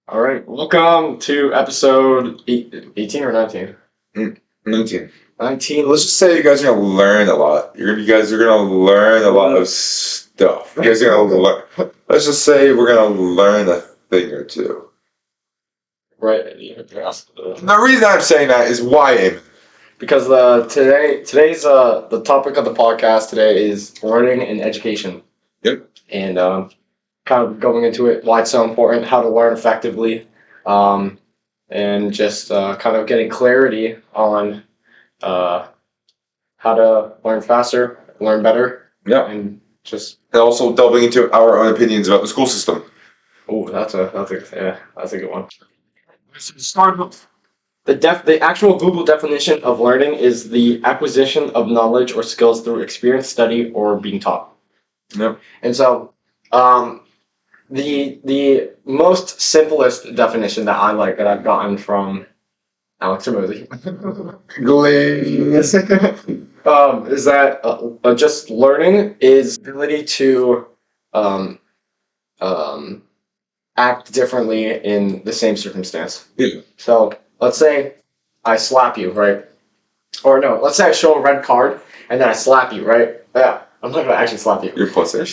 All right, welcome to episode 18 or 19? 19. 19. Let's just say you guys are gonna learn a lot. You guys are gonna learn a lot of stuff. You guys are gonna learn. Let's just say we're gonna learn a thing or two. Right. The reason I'm saying that is why, Eamon? Because today's the topic of the podcast today is learning and education. Yep. And kind of going into it, why it's so important, how to learn effectively, and just kind of getting clarity on how to learn faster, learn better, Yeah. and just And also delving into our own opinions about the school system. oh, that's a good one. Start with the actual Google definition of learning is the acquisition of knowledge or skills through experience, study, or being taught. Yep. And so, the most simplest definition that I like that I've gotten from Alex Ramosi is that just learning is ability to um, um, act differently in the same circumstance. Yeah. So let's say I slap you, right? Or no, let's say I show a red card and then I slap you, right? Yeah, I'm not gonna actually slap you. You're pussy.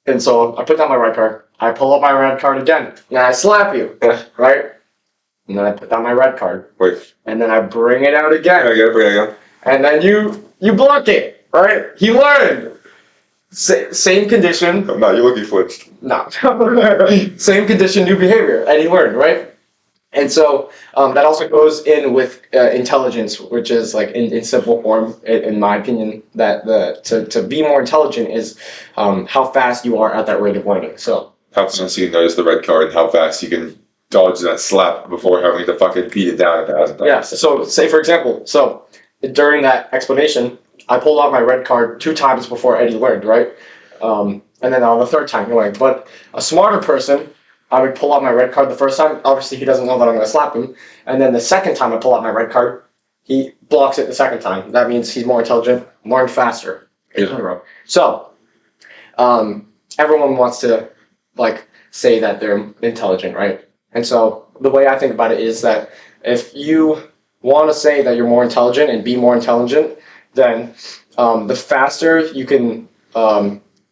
And so I put down my red card. I pull up my red card again, and I slap you, right? And then I put down my red card, Wait. and then I bring it out again, Yeah. and then you block it, right? He learned. Same condition. No, you look flinched. No. Same condition, new behavior, and he learned, right? And so that also goes in with intelligence, which is like in simple form, in my opinion, that to be more intelligent is how fast you are at that rate of learning. So How fast you can notice the red card and how fast you can dodge that slap before having to fucking beat it down 1,000 times. yeah. So say for example, so during that explanation, I pulled out my red card 2 times before Eddie learned, right? And then on the 3rd time he learned. But a smarter person, I would pull out my red card the first time. Obviously, he doesn't know that I'm going to slap him. And then the second time I pull out my red card, he blocks it the second time. That means he's more intelligent, learned faster. Yeah. So, everyone wants to, like, say that they're intelligent, right? And so the way I think about it is that if you want to say that you're more intelligent and be more intelligent, then the faster you can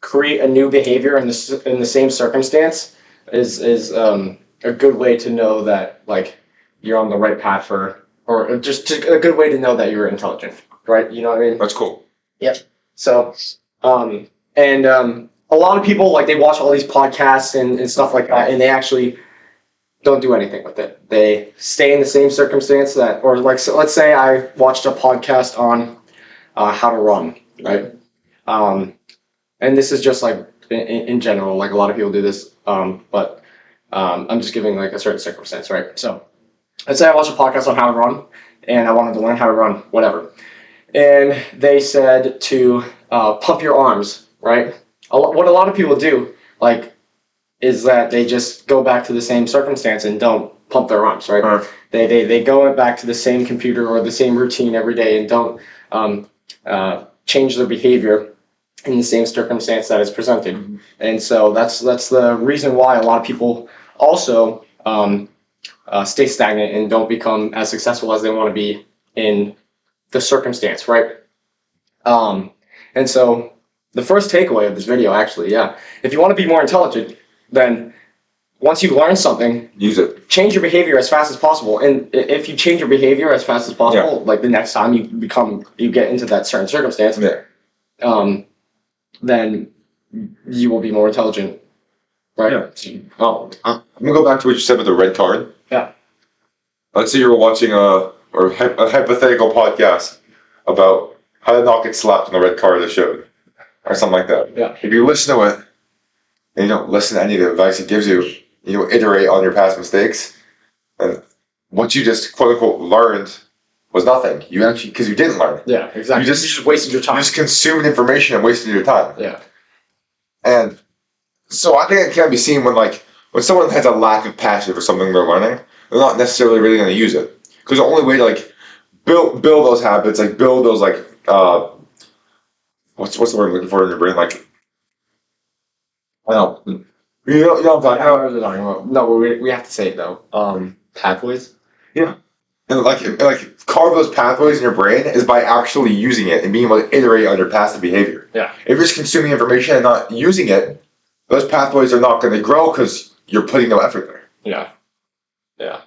create a new behavior in the same circumstance is a good way to know that like you're on the right path or just a good way to know that you're intelligent, right? You know what I mean? That's cool. So a lot of people like they watch all these podcasts and stuff like that, and they actually don't do anything with it. They stay in the same circumstance that, or like so let's say I watched a podcast on how to run, right? And this is just like in general, like a lot of people do this, but I'm just giving like a certain circumstance, right? So let's say I watched a podcast on how to run, and I wanted to learn how to run, whatever. And they said to pump your arms, right? What a lot of people do, like, is that they just go back to the same circumstance and don't pump their arms, right? They go back to the same computer or the same routine every day and don't change their behavior in the same circumstance that is presented. Mm-hmm. And so that's the reason why a lot of people also stay stagnant and don't become as successful as they want to be in the circumstance, right? And so the first takeaway of this video, actually, if you want to be more intelligent, then once you learn something, Use it. change your behavior as fast as possible. And if you change your behavior as fast as possible, like the next time you get into that certain circumstance, then you will be more intelligent, right? Yeah. I'm gonna go back to what you said with the red card. Yeah. Let's say you're watching a hypothetical podcast about how to not get slapped on the red card they showed, or something like that. Yeah. If you listen to it and you don't listen to any of the advice it gives you, you iterate on your past mistakes, and what you just quote unquote learned was nothing. You actually, because you didn't learn. Yeah, exactly. You just wasted your time. You just consumed information and wasted your time. Yeah. And so I think it can be seen when someone has a lack of passion for something they're learning, they're not necessarily really going to use it. Because the only way to like build those habits, like build those like what's the word I'm looking for in your brain? Like I don't know, You know what I'm talking Yeah, about? what are they talking about? No, we have to say it though. Pathways. And like carve those pathways in your brain is by actually using it and being able to iterate on your passive behavior. Yeah. If you're just consuming information and not using it, those pathways are not going to grow because you're putting no effort there. Yeah. Yeah.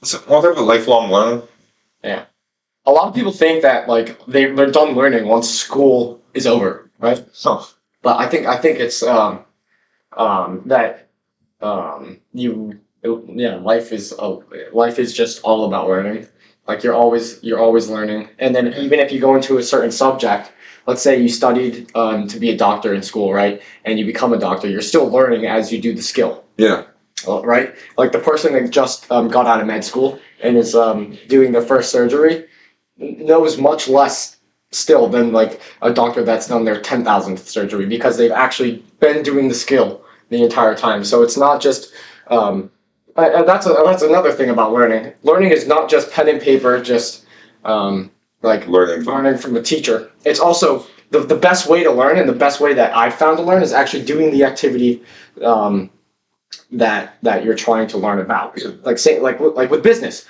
So, one thing about lifelong learning. A lot of people think that like they're done learning once school is over, right? So, But I think it's that life is just all about learning. Like you're always learning, and then even if you go into a certain subject, let's say you studied to be a doctor in school, right? And you become a doctor, you're still learning as you do the skill. yeah. Right? Like the person that just got out of med school and is doing their first surgery knows much less still than like a doctor that's done their 10,000th surgery because they've actually been doing the skill the entire time. So it's not just and that's another thing about learning. Learning is not just pen and paper, just like learning from a teacher. It's also the best way to learn, and the best way that I've found to learn is actually doing the activity that you're trying to learn about. Like say like with business.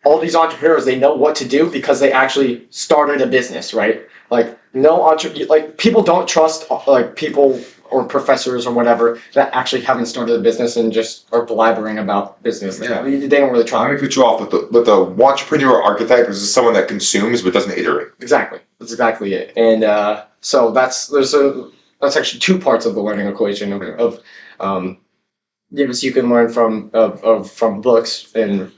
All these entrepreneurs, they know what to do because they actually started a business, right? Like like people don't trust like people or professors or whatever that actually haven't started a business and just are blabbering about business. Yeah. They don't really I'm try. going to cut you off, but the entrepreneur archetype is someone that consumes but doesn't iterate. Exactly. That's exactly it. And so that's actually two parts of the learning equation of yes, you can learn from books and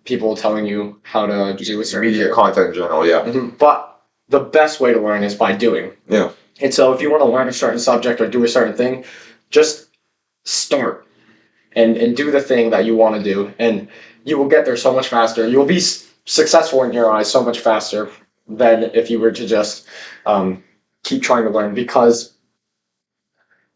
people telling you how to do a certain Media thing. content in general, yeah. But the best way to learn is by doing. Yeah. And so if you want to learn a certain subject or do a certain thing, just start and do the thing that you want to do, and you will get there so much faster. You will be successful in your eyes so much faster than if you were to just keep trying to learn. Because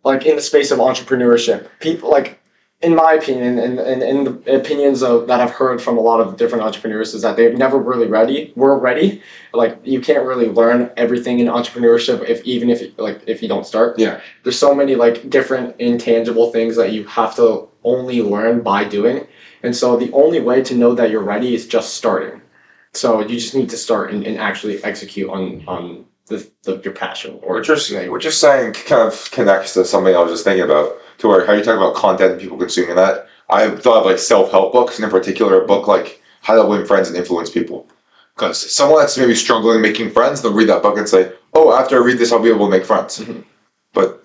like in the space of entrepreneurship, people like, in my opinion, and in the opinions that I've heard from a lot of different entrepreneurs, is that they've never really were ready. Like you can't really learn everything in entrepreneurship if you don't start. Yeah. There's so many like different intangible things that you have to only learn by doing, and so the only way to know that you're ready is just starting. So you just need to start and actually execute on your passion. Or What you're saying kind of connects to something I was just thinking about, to where how you talk about content and people consuming that. I thought of like self-help books, and in particular a book like How to Win Friends and Influence People. Because someone that's maybe struggling making friends, they'll read that book and say, oh, after I read this, I'll be able to make friends. Mm-hmm. But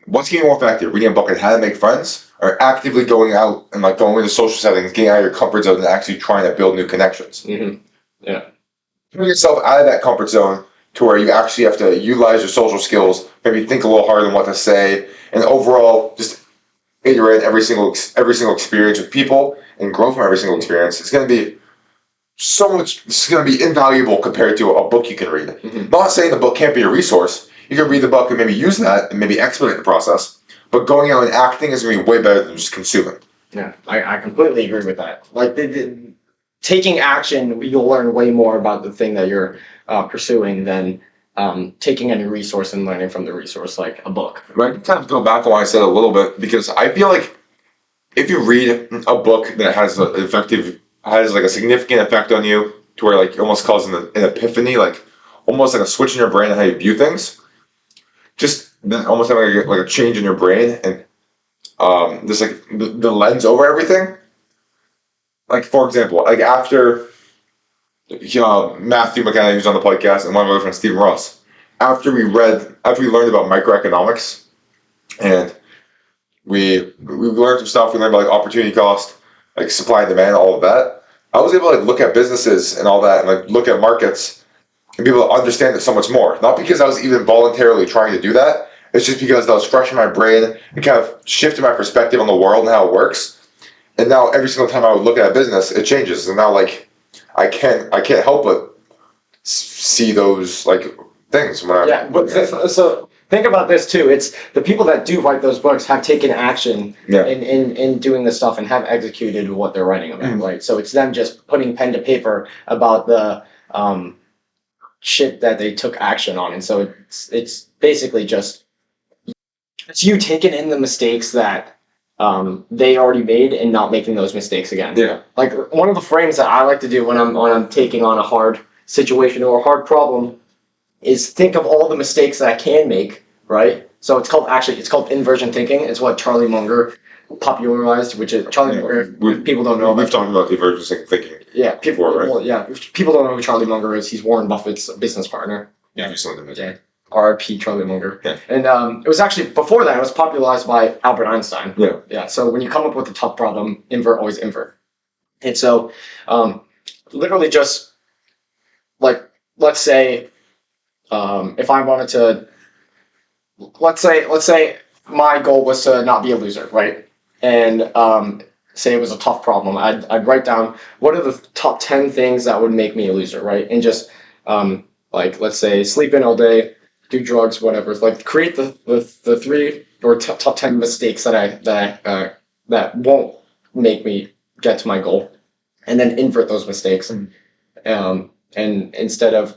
what's getting more effective? Reading a book on how to make friends, or actively going out and like going into social settings, getting out of your comfort zone and actually trying to build new connections? Mm-hmm. Yeah. Putting yourself out of that comfort zone to where you actually have to utilize your social skills, maybe think a little harder than what to say, and overall just iterate every single experience with people and grow from every single experience. It's going to be so much. It's going to be invaluable compared to a book you can read. Mm-hmm. Not saying the book can't be a resource. You can read the book and maybe use that and maybe expedite the process. But going out and acting is going to be way better than just consuming. Yeah, I completely agree with that. Like taking action, you'll learn way more about the thing that you're pursuing than taking any resource and learning from the resource, like a book. Right? Kind of go back to what I said a little bit, because I feel like if you read a book that has like a significant effect on you, to where like it almost causes an epiphany, like almost like a switch in your brain and how you view things, just then almost have like a change in your brain and just like the lens over everything. Like for example, like after Matthew McConaughey, who's on the podcast, and one of my other friends, Stephen Ross, after we learned about microeconomics, and we learned some stuff. We learned about like opportunity cost, like supply and demand, all of that. I was able to like look at businesses and all that, and like look at markets, and be able to understand it so much more. Not because I was even voluntarily trying to do that. It's just because that was fresh in my brain and kind of shifted my perspective on the world and how it works. And now every single time I would look at a business, it changes. And now like I can't help but see those like things. Yeah, but so think about this too. It's the people that do write those books have taken action in doing this stuff and have executed what they're writing about, right? So it's them just putting pen to paper about the shit that they took action on, and so it's basically just It's you taking in the mistakes that they already made and not making those mistakes again. Yeah. Like one of the frames that I like to do when I'm taking on a hard situation or a hard problem is think of all the mistakes that I can make, right? So it's called inversion thinking. It's what Charlie Munger popularized, which is Charlie Munger. People don't know. We've talked about the emergency thinking. Yeah, people. Before, right? Well, yeah, if people don't know who Charlie Munger is. He's Warren Buffett's business partner. Yeah, something. Yeah. R.I.P. Charlie Munger. Yeah. And it was actually before that. It was popularized by Albert Einstein. Yeah. Yeah. So when you come up with a tough problem, always invert. And so, literally, just like let's say, if I wanted to, let's say my goal was to not be a loser, right? And say it was a tough problem. I'd write down what are the top 10 things that would make me a loser, right? And just like let's say sleep in all day, do drugs, whatever. Like create the three or top 10 mistakes that won't make me get to my goal, and then invert those mistakes. And instead of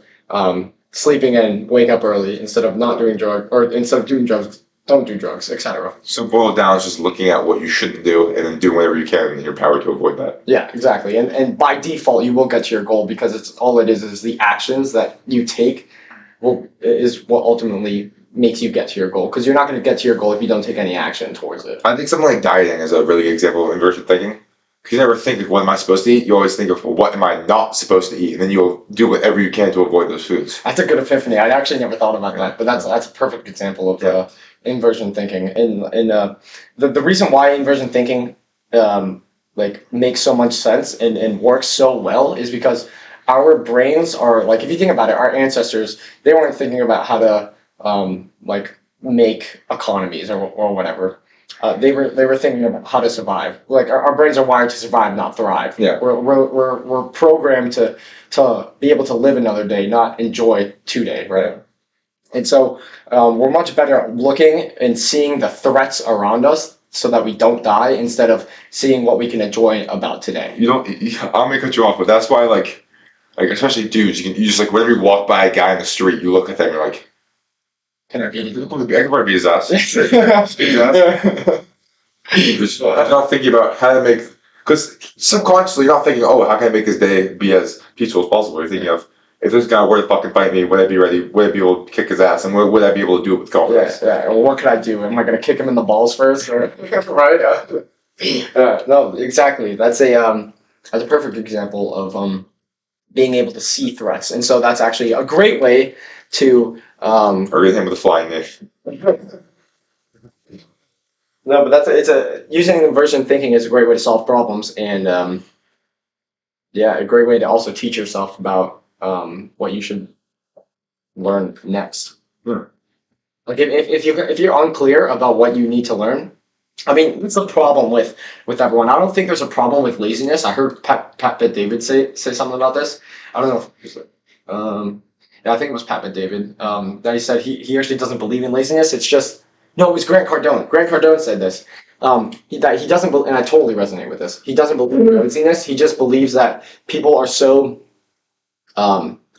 sleeping in, wake up early. Instead of not doing drugs, or instead of doing drugs, don't do drugs, etc. So boiled down is just looking at what you shouldn't do and then doing whatever you can in your power to avoid that. Yeah, exactly. And by default, you will get to your goal because it's all it is the actions that you take is what ultimately makes you get to your goal. Because you're not going to get to your goal if you don't take any action towards it. I think something like dieting is a really good example of inversion thinking. Because you never think of what am I supposed to eat, you always think of what am I not supposed to eat, and then you'll do whatever you can to avoid those foods. That's a good epiphany. I actually never thought about that, but that's a perfect example of inversion thinking. And the reason why inversion thinking like makes so much sense and works so well is because our brains are like, if you think about it, our ancestors, they weren't thinking about how to like make economies or whatever. They were thinking about how to survive. Like our brains are wired to survive, not thrive. Yeah. We're programmed to be able to live another day, not enjoy today, right? And so we're much better at looking and seeing the threats around us so that we don't die instead of seeing what we can enjoy about today. You don't. I'm gonna cut you off, but that's why like especially dudes, you just like whenever you walk by a guy in the street, you look at them and you're like, Can I be? I can probably beat his ass. Beat his ass. Just not thinking about how to make, because subconsciously you're not thinking, oh, how can I make this day be as peaceful as possible? You're thinking of, if this guy were to fucking fight me, would I be ready? Would I be able to kick his ass? And would I be able to do it with confidence? Yeah. Well, what could I do? Am I going to kick him in the balls first? Or, right? No, exactly. That's a perfect example of being able to see threats, and so that's actually a great way to. Or get him with a flying knee. No, but using inversion thinking is a great way to solve problems, and a great way to also teach yourself about what you should learn next. Yeah. Like if you're unclear about what you need to learn, I mean, that's the problem with everyone. I don't think there's a problem with laziness. I heard Pat Bet-David say something about this. I don't know if I think it was Pat Bet-David that he said he actually doesn't believe in laziness. It's just no, it was Grant Cardone. Grant Cardone said this. He doesn't, and I totally resonate with this. He doesn't believe in laziness. He just believes that people are so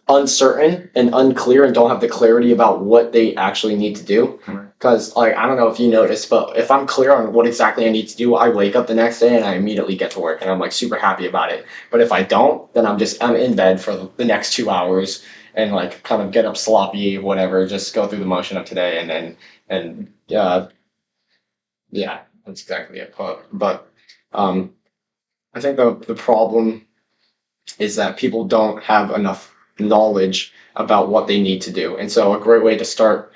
uncertain and unclear and don't have the clarity about what they actually need to do. Because, like, I don't know if you noticed, but if I'm clear on what exactly I need to do, I wake up the next day and I immediately get to work and I'm like super happy about it. But if I don't, then I'm in bed for the next 2 hours and like kind of get up sloppy, whatever, just go through the motion of today and yeah, that's exactly it. But I think the problem is that people don't have enough knowledge about what they need to do, and so a great way to start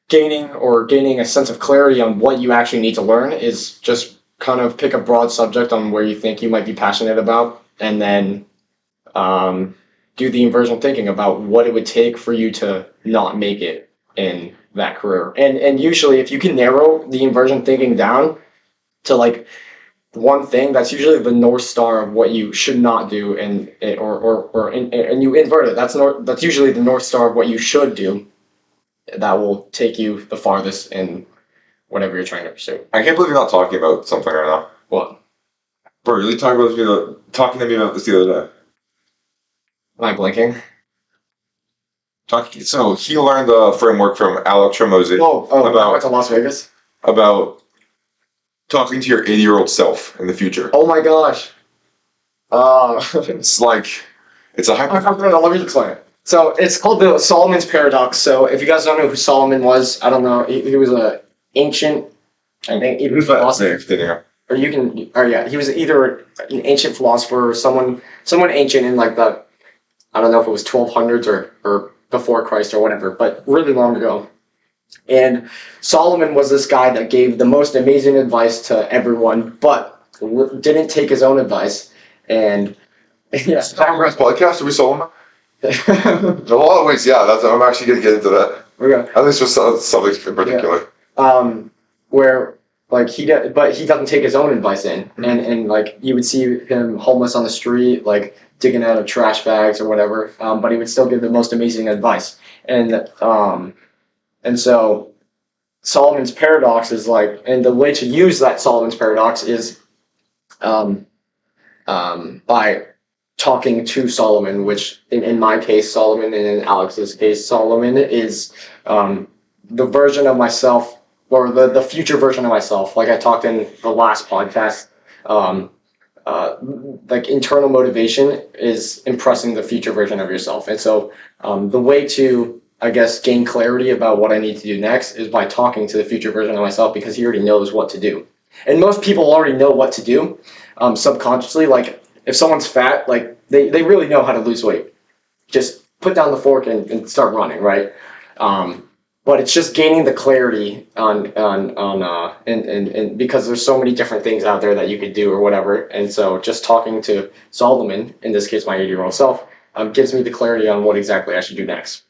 gaining a sense of clarity on what you actually need to learn is just kind of pick a broad subject on where you think you might be passionate about, and then do the inversion thinking about what it would take for you to not make it in that career. And usually if you can narrow the inversion thinking down to like one thing, that's usually the North Star of what you should not do, and you invert it. That's usually the North Star of what you should do. That will take you the farthest in whatever you're trying to pursue. I can't believe you're not talking about something right now. What? Bro, you're really talking to me about this the other day. Am I blinking? So he learned the framework from Alex Ramosi I went to Las Vegas. about talking to your 80-year-old self in the future. Oh my gosh. It's like it's a Let me explain it. So it's called the Solomon's Paradox. So if you guys don't know who Solomon was, I don't know. He was a ancient, I think, even philosopher. He was either an ancient philosopher or someone ancient in like the, I don't know if it was 1200s or before Christ or whatever, but really long ago. And Solomon was this guy that gave the most amazing advice to everyone, but didn't take his own advice. And yeah, Congress podcast. Are we Solomon? In a lot of ways, yeah. I'm actually going to get into that. Okay. At least with something in particular. Yeah. Where like but he doesn't take his own advice in, and like you would see him homeless on the street, like digging out of trash bags or whatever. But he would still give the most amazing advice, and so Solomon's Paradox is like, and the way to use that Solomon's Paradox is, by talking to Solomon, which in my case, Solomon, and in Alex's case, Solomon is the version of myself, or the future version of myself. Like I talked in the last podcast, like internal motivation is impressing the future version of yourself. And so the way to, I guess, gain clarity about what I need to do next is by talking to the future version of myself, because he already knows what to do. And most people already know what to do subconsciously. Like if someone's fat, like they really know how to lose weight. Just put down the fork and start running, right? But it's just gaining the clarity on because there's so many different things out there that you could do or whatever. And so just talking to Solomon, in this case my 80-year-old self, gives me the clarity on what exactly I should do next.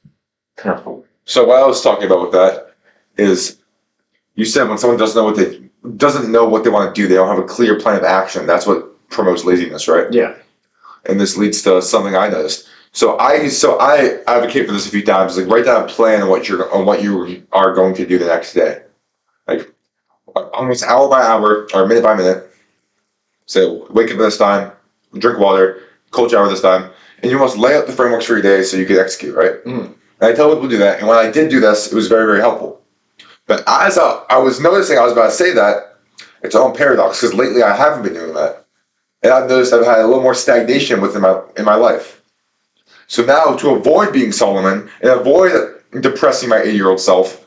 So what I was talking about with that is, you said when someone doesn't know what they want to do, they don't have a clear plan of action. That's what promotes laziness, right? Yeah. And this leads to something I noticed. So I advocate for this a few times. Like, write down a plan on what you are going to do the next day, like almost hour by hour or minute by minute. So wake up at this time, drink water, cold shower this time, and you must lay out the frameworks for your day so you can execute, right? Mm. And I tell people to do that. And when I did do this, it was very, very helpful. But as I was noticing, I was about to say that it's our own paradox, because lately I haven't been doing that, and I've noticed I've had a little more stagnation in my life. So now, to avoid being Solomon and avoid depressing my 80-year-old self,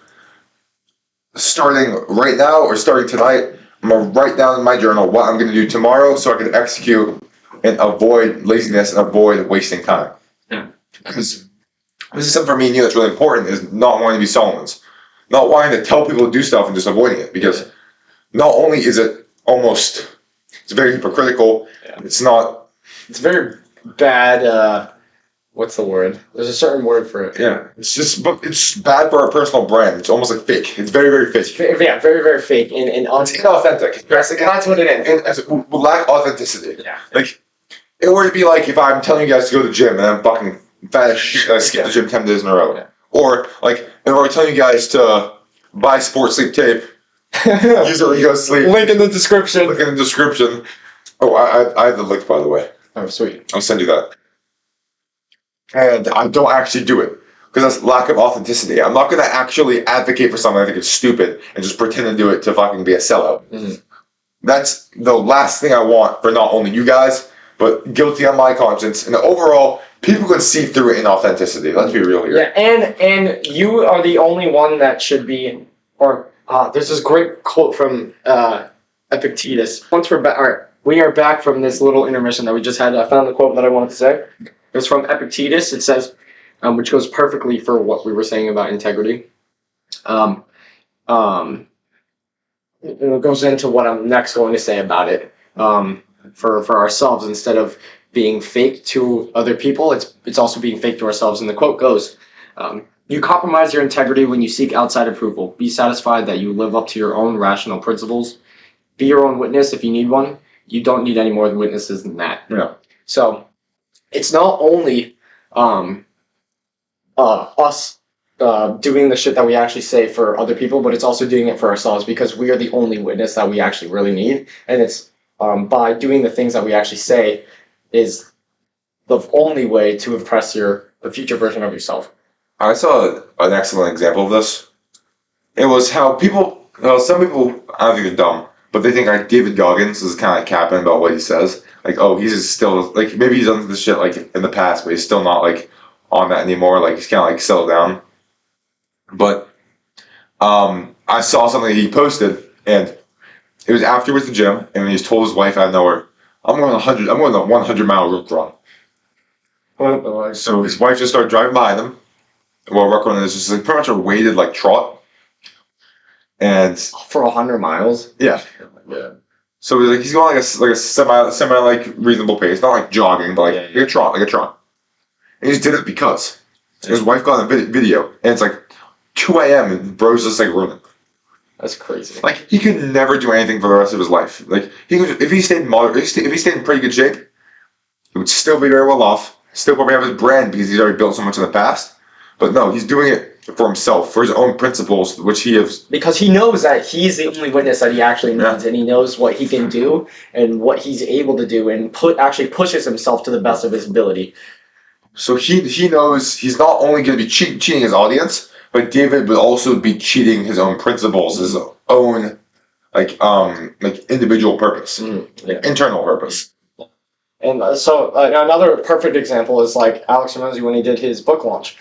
starting right now or starting tonight, I'm going to write down in my journal what I'm going to do tomorrow so I can execute and avoid laziness and avoid wasting time. Yeah. Because this is something for me and you that's really important, is not wanting to be Solomons. Not wanting to tell people to do stuff and just avoiding it. Because not only is it it's very hypocritical, it's very bad, what's the word? There's a certain word for it. Yeah, it's bad for our personal brand. It's almost like fake. It's very, very fake. Yeah, very, very fake and it's inauthentic. That's what it is. And we lack authenticity. Yeah. Like, it would be like if I'm telling you guys to go to the gym and I'm fucking fat as shit, I skip the gym 10 days in a row. Yeah. Or like if I'm telling you guys to buy sports sleep tape, use it when you go to sleep. Link in the description. Oh, I have the link, by the way. Oh, sweet. I'll send you that. And I don't actually do it, because that's lack of authenticity. I'm not going to actually advocate for something I think is stupid and just pretend to do it to fucking be a sellout. Mm-hmm. That's the last thing I want for not only you guys, but guilty on my conscience. And overall, people can see through inauthenticity. Let's be real here. Yeah, and you are the only one that should be, or there's this great quote from Epictetus. Once we're back, all right, we are back from this little intermission that we just had. I found the quote that I wanted to say. It's from Epictetus. It says, which goes perfectly for what we were saying about integrity. It goes into what I'm next going to say about it. For ourselves, instead of being fake to other people, it's also being fake to ourselves. And the quote goes, "You compromise your integrity when you seek outside approval. Be satisfied that you live up to your own rational principles. Be your own witness if you need one. You don't need any more witnesses than that." Yeah. So it's not only us doing the shit that we actually say for other people, but it's also doing it for ourselves, because we are the only witness that we actually really need. And it's by doing the things that we actually say is the only way to impress the future version of yourself. I saw an excellent example of this. It was how people, some people, I don't think they're dumb, but they think like David Goggins is kind of capping about what he says. Like, oh, he's just still, like, maybe he's done this shit like in the past, but he's still not like on that anymore. Like, he's kind of like settled down. But I saw something he posted, and it was after he was at the gym, and he's told his wife out of nowhere, I'm going a 100-mile rope run. So his wife just started driving behind him. Well, rock running is just like pretty much a weighted like trot. And For 100 miles? yeah. So he's going like a semi like reasonable pace, not like jogging, but like a trot. And he just did it because his wife got a video, and it's like 2 a.m. and bro's just like running. That's crazy. Like he could never do anything for the rest of his life. Like he could, if he stayed if he stayed in pretty good shape, he would still be very well off. Still probably have his brand because he's already built so much in the past. But no, he's doing it for himself, for his own principles, which he has. Because he knows that he's the only witness that he actually needs, and he knows what he can do and what he's able to do, and actually pushes himself to the best of his ability. So he knows he's not only going to be cheating his audience, but David would also be cheating his own principles, his own like individual purpose, internal purpose. And so another perfect example is like Alex Hormozi when he did his book launch.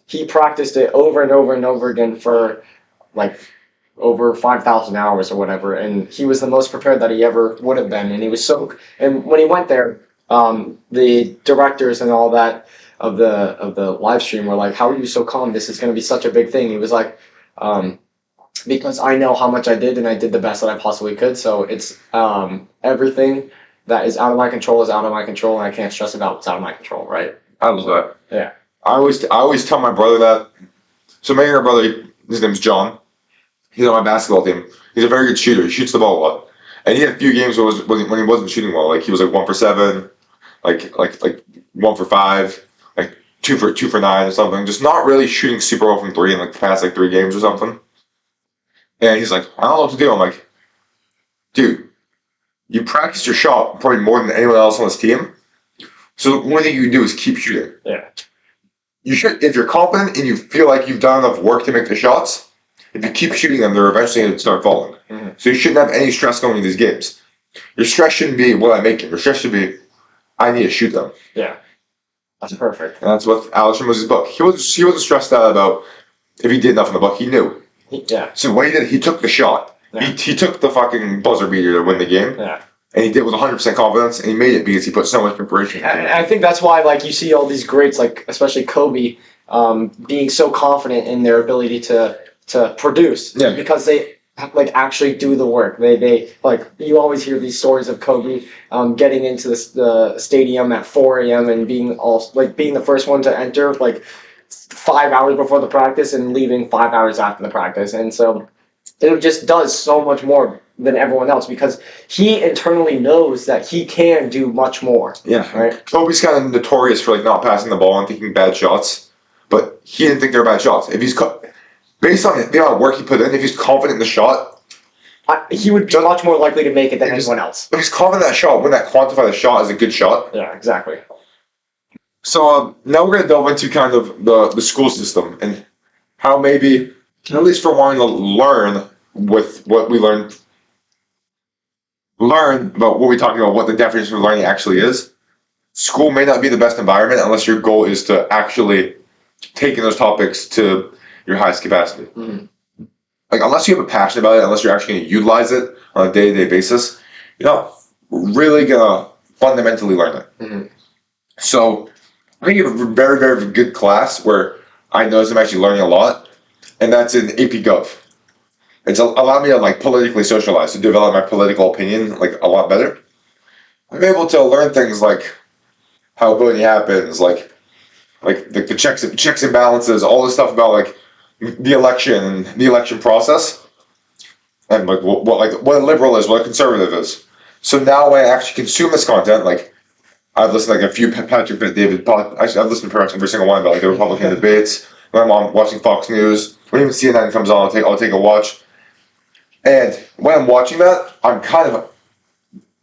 He practiced it over and over and over again for like over 5,000 hours or whatever, and he was the most prepared that he ever would have been. And he was so. And when he went there, the directors and all that of the live stream were like, "How are you so calm? This is going to be such a big thing." He was like, "Because I know how much I did, and I did the best that I possibly could. So it's everything that is out of my control is out of my control, and I can't stress about what's out of my control." Right? I love that. Yeah. I always tell my brother that. So my younger brother, his name's John. He's on my basketball team. He's a very good shooter. He shoots the ball a lot. And he had a few games when he wasn't shooting well. Like he was like 1 for 7, like 1 for 5, like 2 for 9 or something. Just not really shooting super well from 3 in like the past like 3 games or something. And he's like, I don't know what to do. I'm like, dude, you practice your shot probably more than anyone else on this team. So the only thing you can do is keep shooting. Yeah. You should, if you're confident and you feel like you've done enough work to make the shots, if you keep shooting them, they're eventually going to start falling. Mm-hmm. So you shouldn't have any stress going into these games. Your stress shouldn't be, will I make it? Your stress should be, I need to shoot them. Yeah. That's perfect. And that's what Alex Hormozi's book. He wasn't stressed out about if he did enough in the book. He knew. Yeah. So what he did, he took the shot. Yeah. He took the fucking buzzer beater to win the game. Yeah. And he did it with 100% confidence, and he made it because he put so much preparation into it. I think that's why, like, you see all these greats, like especially Kobe, being so confident in their ability to produce, because they like actually do the work. They like, you always hear these stories of Kobe getting into the stadium at 4 a.m. and being the first one to enter like 5 hours before the practice and leaving 5 hours after the practice, and so it just does so much more than everyone else because he internally knows that he can do much more. Yeah, right. Kobe's kind of notorious for like not passing the ball and taking bad shots, but he didn't think they were bad shots. If he's based on the amount of work he put in, if he's confident in the shot, he would be much more likely to make it than anyone else. If he's confident in that shot, wouldn't that quantify the shot as a good shot? Yeah, exactly. So now we're going to delve into kind of the school system and how maybe, at least for wanting to learn with what we learn about what we're talking about, what the definition of learning actually is. School may not be the best environment unless your goal is to actually take in those topics to your highest capacity. Mm-hmm. Like, unless you have a passion about it, unless you're actually going to utilize it on a day-to-day basis, you're not really going to fundamentally learn it. Mm-hmm. So I think you have a very, very good class where I notice I'm actually learning a lot, and that's in AP Gov. It's allowed me to like politically socialize, to develop my political opinion like a lot better. I'm able to learn things like how voting happens, like the checks and balances, all this stuff about like the election process, and like what a liberal is, what a conservative is. So now when I actually consume this content, like I've listened to like a few Patrick Bet-David podcasts. I've listened to pretty much every single one about like the Republican debates. When I'm watching Fox News, when even CNN comes on, I'll take a watch. And when I'm watching that, I'm kind of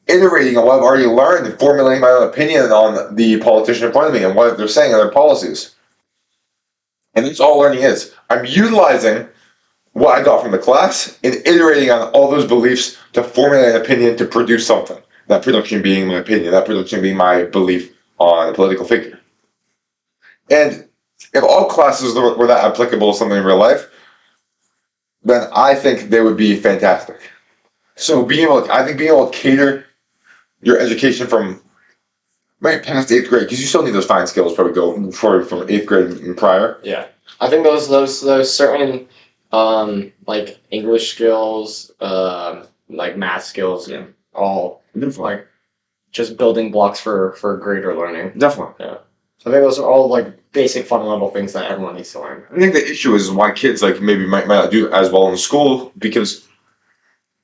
iterating on what I've already learned and formulating my own opinion on the politician in front of me and what they're saying and their policies. And that's all learning is. I'm utilizing what I got from the class and iterating on all those beliefs to formulate an opinion to produce something. That production being my opinion, that production being my belief on a political figure. And if all classes were that applicable to something in real life, then I think they would be fantastic. So I think being able to cater your education from right past 8th grade, because you still need those fine skills probably go from 8th grade and prior. Yeah, I think those certain like English skills, like math skills, Yeah. all Definitely. like just building blocks for greater learning. Definitely. So I think those are all like basic fundamental things that everyone needs to learn. I think the issue is why kids like maybe might not do as well in school because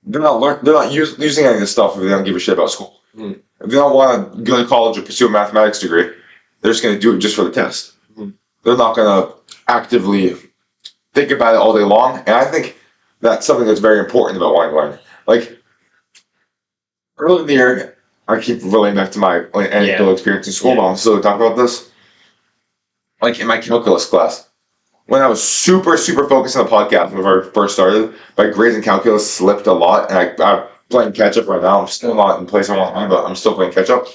they're not using any of this stuff if they don't give a shit about school. Mm. If they don't want to go to college or pursue a mathematics degree, they're just going to do it just for the test. Mm. They're not going to actively think about it all day long. And I think that's something that's very important about wanting to learn. Like early in the year, I keep relating back to my anecdotal experience in school, but I'm still talk about this. Like in my calculus class, when I was super focused on the podcast when I first started, my grades in calculus slipped a lot, and I'm playing catch up right now. I'm still not in place I want to be, but I'm still playing catch up.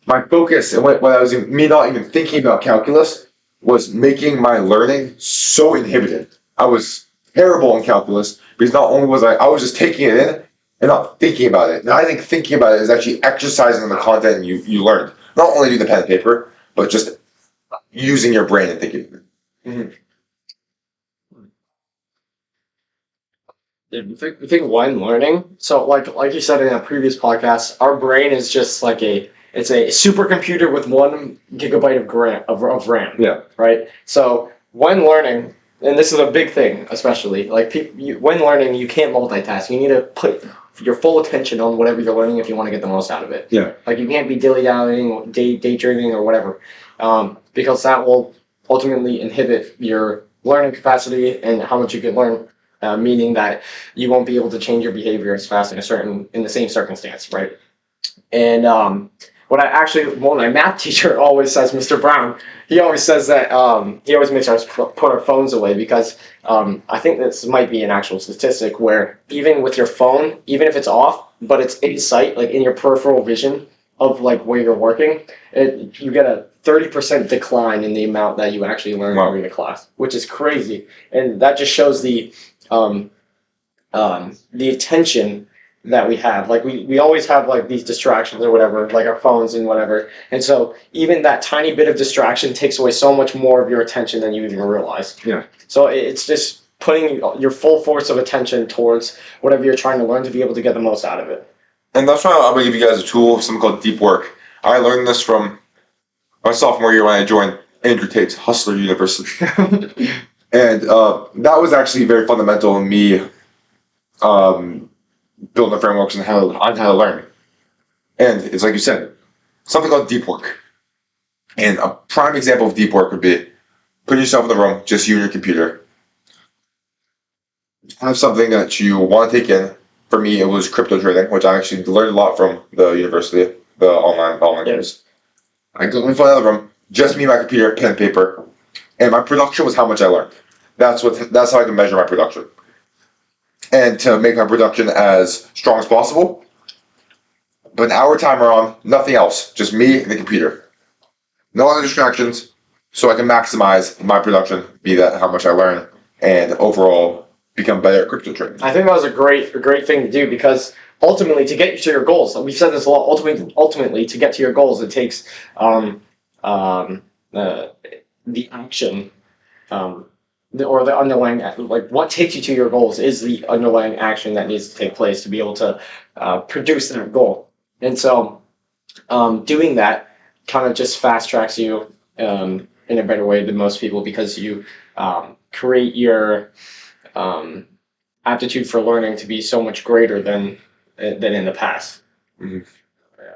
My focus, and when I was me not even thinking about calculus, was making my learning so inhibited. I was terrible in calculus because not only was I was just taking it in and not thinking about it. And I think thinking about it is actually exercising the content you learned. Not only do the pen and paper, but just using your brain and thinking. Mm-hmm. I think when learning, so like you said in a previous podcast, our brain is just like it's a supercomputer with 1 GB of RAM. Yeah. Right. So when learning, and this is a big thing, especially like when learning, you can't multitask. You need to put your full attention on whatever you're learning if you want to get the most out of it. Yeah. Like you can't be dilly-dallying or daydreaming or whatever, because that will ultimately inhibit your learning capacity and how much you can learn. Meaning that you won't be able to change your behavior as fast in the same circumstance, right? And what my math teacher always says, Mr. Brown, he always says that he always makes us put our phones away because I think this might be an actual statistic where even with your phone, even if it's off, but it's in sight, like in your peripheral vision of like where you're working, you get a 30% decline in the amount that you actually learn during the class, which is crazy, and that just shows the attention that we have. Like we always have like these distractions or whatever, like our phones and whatever. And so even that tiny bit of distraction takes away so much more of your attention than you even realize. Yeah. So it's just putting your full force of attention towards whatever you're trying to learn to be able to get the most out of it. And that's why I'm going to give you guys a tool, something called deep work. I learned this from my sophomore year when I joined Andrew Tate's Hustler University. And that was actually very fundamental in me building the frameworks on how to learn. And it's like you said, something called deep work. And a prime example of deep work would be putting yourself in the room, just you and your computer. Have something that you want to take in. For me, it was crypto trading, which I actually learned a lot from the university, the online course. I go in front of the room, just me, my computer, pen, and paper, and my production was how much I learned. That's how I can measure my production. And to make my production as strong as possible, but an hour timer on, nothing else, just me and the computer. No other distractions, so I can maximize my production, be that how much I learn, and overall become better at crypto trading. I think that was a great thing to do because ultimately to get to your goals, we've said this a lot, ultimately to get to your goals, it takes the action, or the underlying, like what takes you to your goals is the underlying action that needs to take place to be able to produce that goal. And so doing that kind of just fast tracks you in a better way than most people because you create your aptitude for learning to be so much greater than in the past. Mm-hmm. Yeah.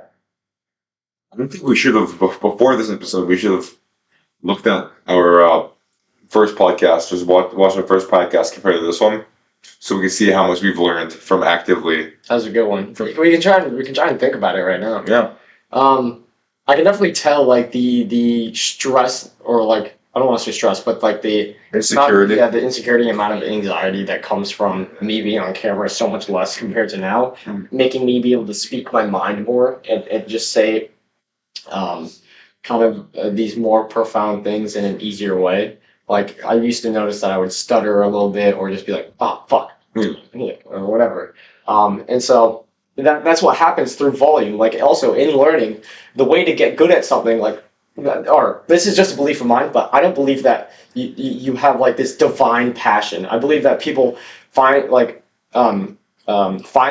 I don't think we should have, before this episode, we should have looked at our first podcast, just watched our first podcast compared to this one, so we can see how much we've learned from actively. That was a good one. We can try and think about it right now. Yeah. I can definitely tell like the stress or like I don't want to say stress, but like the Insecurity. the insecurity amount of anxiety that comes from me being on camera is so much less compared to now, making me be able to speak my mind more and just say kind of these more profound things in an easier way. Like I used to notice that I would stutter a little bit or just be like, oh fuck, or whatever. And so that's what happens through volume. Like also in learning, the way to get good at something, like, or this is just a belief of mine, but I don't believe that you have like this divine passion. I believe that people find like find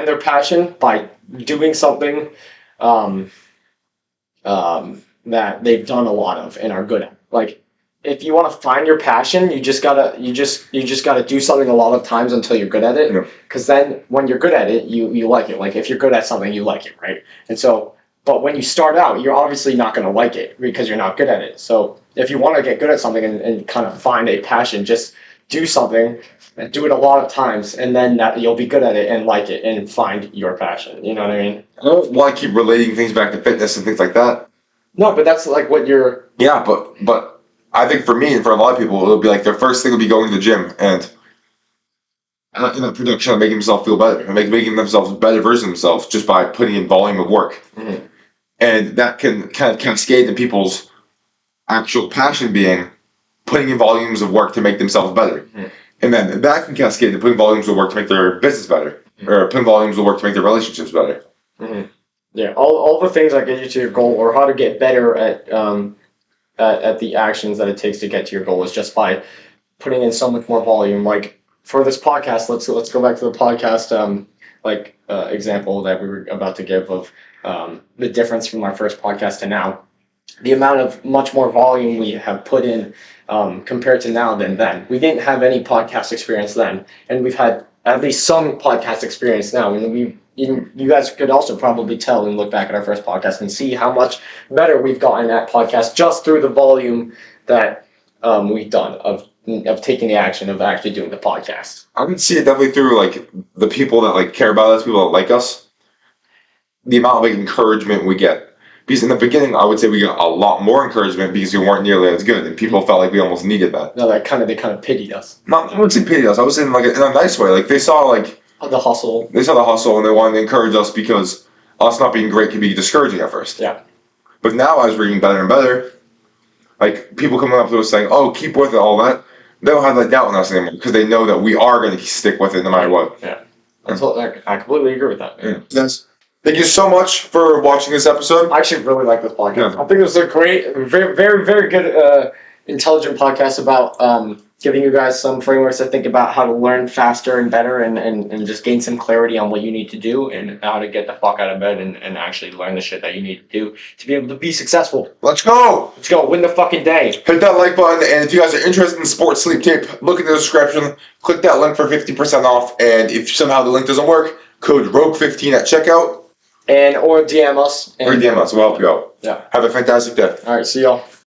their passion by doing something um, that they've done a lot of and are good at. Like if you want to find your passion, you just gotta do something a lot of times until you're good at it. Because then when you're good at it, you like it. Like if you're good at something, you like it, right? And so. But when you start out, you're obviously not going to like it because you're not good at it. So if you want to get good at something and kind of find a passion, just do something and do it a lot of times, and then you'll be good at it and like it and find your passion. You know what I mean? I don't want to keep relating things back to fitness and things like that. No, but that's like what you're... Yeah, but I think for me and for a lot of people, it'll be like their first thing will be going to the gym and in that production of making themselves feel better and making themselves a better version of themselves just by putting in volume of work. Mm-hmm. And that can kind of cascade in people's actual passion being putting in volumes of work to make themselves better. Mm-hmm. And then that can cascade to putting volumes of work to make their business better. Mm-hmm. Or putting volumes of work to make their relationships better. Mm-hmm. Yeah, all the things that get you to your goal or how to get better at the actions that it takes to get to your goal is just by putting in so much more volume. Like for this podcast, let's go back to the podcast example that we were about to give of the difference from our first podcast to now. The amount of much more volume we have put in compared to now than then. We didn't have any podcast experience then, and we've had at least some podcast experience now. And you guys could also probably tell and look back at our first podcast and see how much better we've gotten at podcast just through the volume that we've done of taking the action of actually doing the podcast. I can see it definitely through like the people that like care about us, people that like us. The amount of like encouragement we get. Because in the beginning, I would say we got a lot more encouragement because we weren't nearly as good, and people felt like we almost needed that. No, they kind of pitied us. Not, I wouldn't say pitied us. I was saying like in a nice way. Like they saw like the hustle. They saw the hustle, and they wanted to encourage us because us not being great could be discouraging at first. Yeah. But now, as we're getting better and better, like people coming up to us saying, "Oh, keep with it," all that. They don't have that doubt in us anymore because they know that we are going to stick with it no matter what. Yeah. I completely agree with that. Yeah. Yes. Thank you so much for watching this episode. I actually really like this podcast. Yeah. I think it was a great, very, very, very good, intelligent podcast about giving you guys some frameworks to think about how to learn faster and better and just gain some clarity on what you need to do and how to get the fuck out of bed and actually learn the shit that you need to do to be able to be successful. Let's go! Let's go. Win the fucking day. Hit that like button, and if you guys are interested in Sports Sleep Tape, look in the description. Click that link for 50% off, and if somehow the link doesn't work, code ROGUE15 at checkout. Or DM us. Or DM us. We'll help you out. Yeah. Have a fantastic day. All right. See y'all.